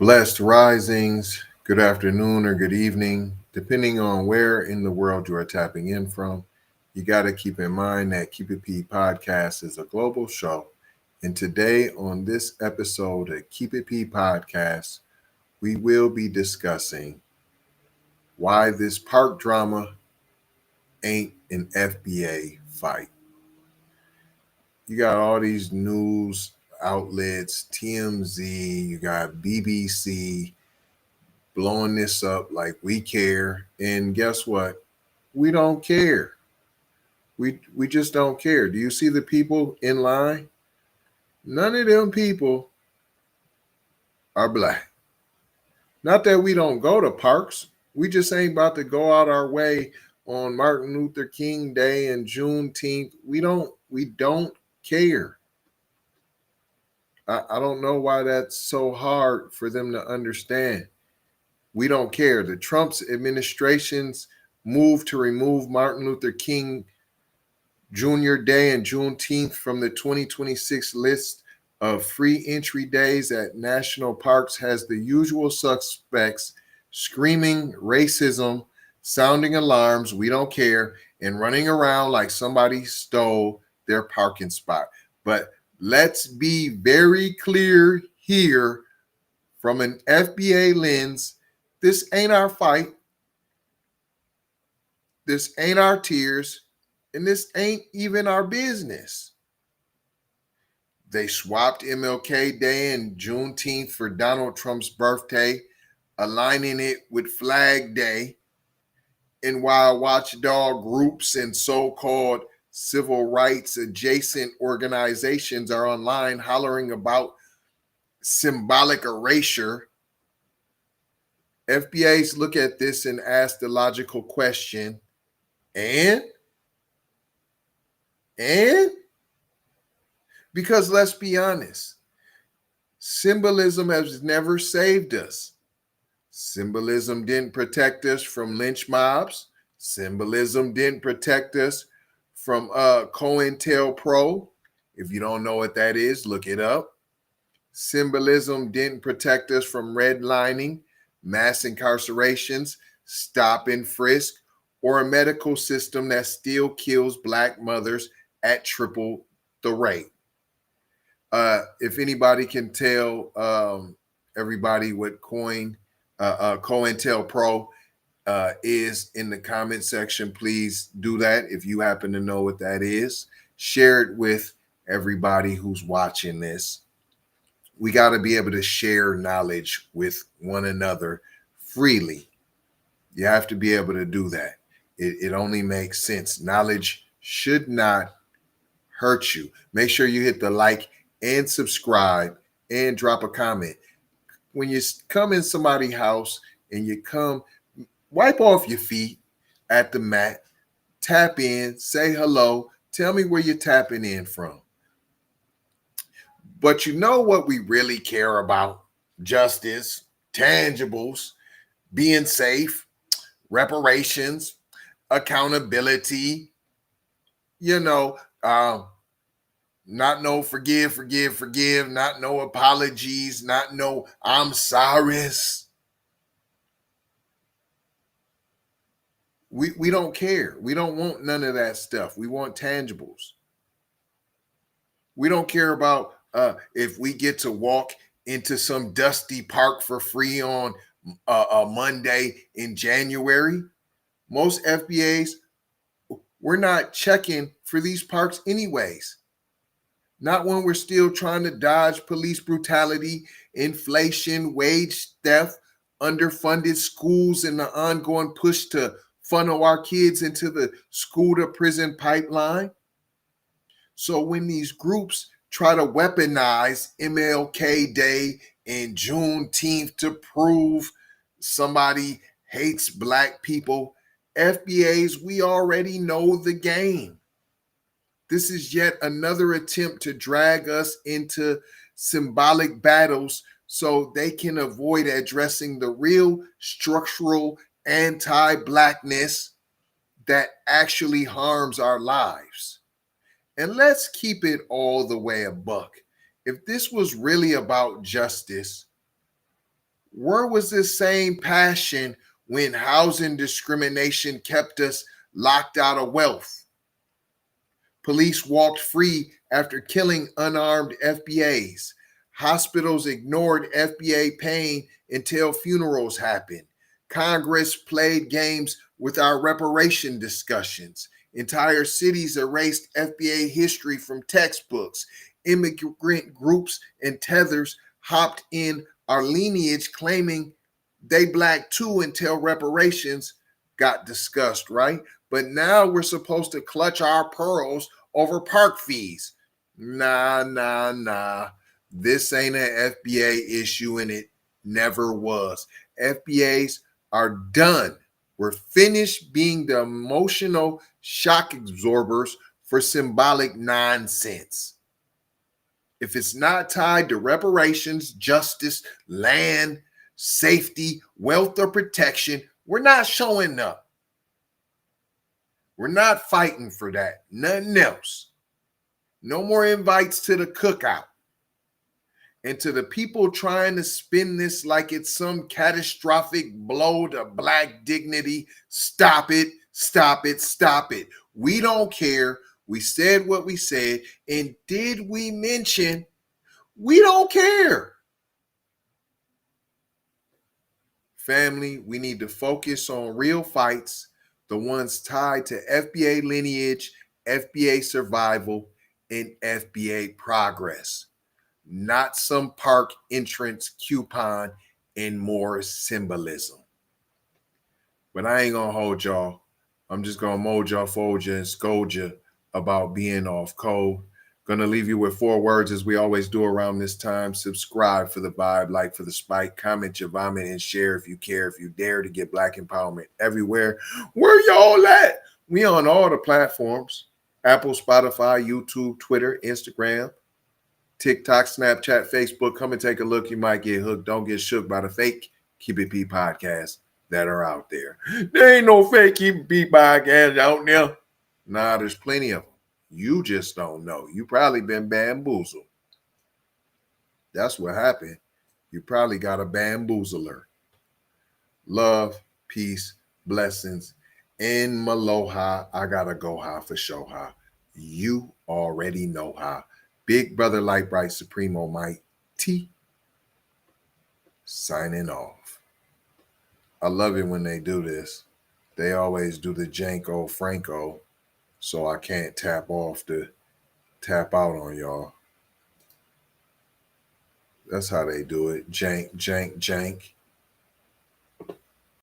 Blessed risings, good afternoon or good evening, depending on where in the world you are tapping in from. You got to keep in mind that Keep It P podcast is a global show. And today, on this episode of Keep It P podcast, we will be discussing why this park drama ain't an FBA fight. You got all these news outlets, TMZ, you got BBC, blowing this up like we care. And guess what? We don't care. We just don't care. Do you see the people in line? None of them people are black. Not that we don't go to parks. We just ain't about to go out our way on Martin Luther King Day and Juneteenth. We don't care. I don't know why that's so hard for them to understand. We don't care. The Trump's administration's move to remove Martin Luther King Jr. Day and Juneteenth from the 2026 list of free entry days at national parks has the usual suspects screaming racism, sounding alarms, we don't care, and running around like somebody stole their parking spot. But let's be very clear here from an FBA lens. This ain't our fight. This ain't our tears. And this ain't even our business. They swapped MLK Day and Juneteenth for Donald Trump's birthday, aligning it with Flag Day. And while watchdog groups and so-called civil rights adjacent organizations are online hollering about symbolic erasure, FBAs look at this and ask the logical question, and? Because let's be honest, symbolism has never saved us. Symbolism didn't protect us from lynch mobs. Symbolism didn't protect us from COINTELPRO. If you don't know what that is, look it up. Symbolism didn't protect us from redlining, mass incarcerations, stop and frisk, or a medical system that still kills Black mothers at triple the rate. If anybody can tell everybody what COINTELPRO is in the comment section, please do that. If you happen to know what that is, share it with everybody who's watching this. We got to be able to share knowledge with one another freely. You have to be able to do that. It only makes sense. Knowledge should not hurt you. Make sure you hit the like and subscribe and drop a comment. When you come in somebody's house and you come, wipe off your feet at the mat, tap in, say hello, tell me where you're tapping in from. But you know what we really care about? Justice, tangibles, being safe, reparations, accountability, not no forgive, not no apologies, not no I'm sorry's. We don't care. We don't want none of that stuff. We want tangibles. We don't care about if we get to walk into some dusty park for free on a Monday in January. Most FBAs, we're not checking for these parks anyways. Not when we're still trying to dodge police brutality, inflation, wage theft, underfunded schools, and the ongoing push to funnel our kids into the school to prison pipeline. So when these groups try to weaponize MLK Day and Juneteenth to prove somebody hates Black people, FBAs, we already know the game. This is yet another attempt to drag us into symbolic battles so they can avoid addressing the real structural anti-Blackness that actually harms our lives. And let's keep it all the way a buck. If this was really about justice, Where was this same passion when housing discrimination kept us locked out of wealth? Police walked free after killing unarmed FBAs. Hospitals ignored FBA pain until funerals happened. Congress played games with our reparation discussions. Entire cities erased FBA history from textbooks. Immigrant groups and tethers hopped in our lineage claiming they black too until reparations got discussed, right? But now we're supposed to clutch our pearls over park fees. Nah, nah, nah. This ain't an FBA issue and it never was. FBAs are done. We're finished being the emotional shock absorbers for symbolic nonsense. If it's not tied to reparations, justice, land, safety, wealth, or protection, we're not showing up. We're not fighting for that. Nothing else. No more invites to the cookout. And to the people trying to spin this like it's some catastrophic blow to black dignity, stop it, stop it, stop it. We don't care. We said what we said. And did we mention we don't care? Family, we need to focus on real fights, the ones tied to FBA lineage, FBA survival, and FBA progress, not some park entrance coupon and more symbolism. But I ain't gonna hold y'all. I'm just gonna mold y'all, fold you, and scold you about being off code. Gonna leave you with 4 words as we always do around this time. Subscribe for the vibe, like for the spike, comment your vomit, and share if you care, if you dare to get black empowerment everywhere. Where y'all at? We on all the platforms. Apple, Spotify, YouTube, Twitter, Instagram, TikTok, Snapchat, Facebook. Come and take a look. You might get hooked. Don't get shook by the fake Keep It P podcasts that are out there. There ain't no fake Keep It P podcasts out there. Nah, there's plenty of them. You just don't know. You probably been bamboozled. That's what happened. You probably got a bamboozler. Love, peace, blessings. In Maloha, I gotta go high for show high. You already know how. Big Brother Light Bright Supremo Mike T signing off. I love it when they do this. They always do the Janko Franco, so I can't tap out on y'all. That's how they do it. Jank, jank, jank.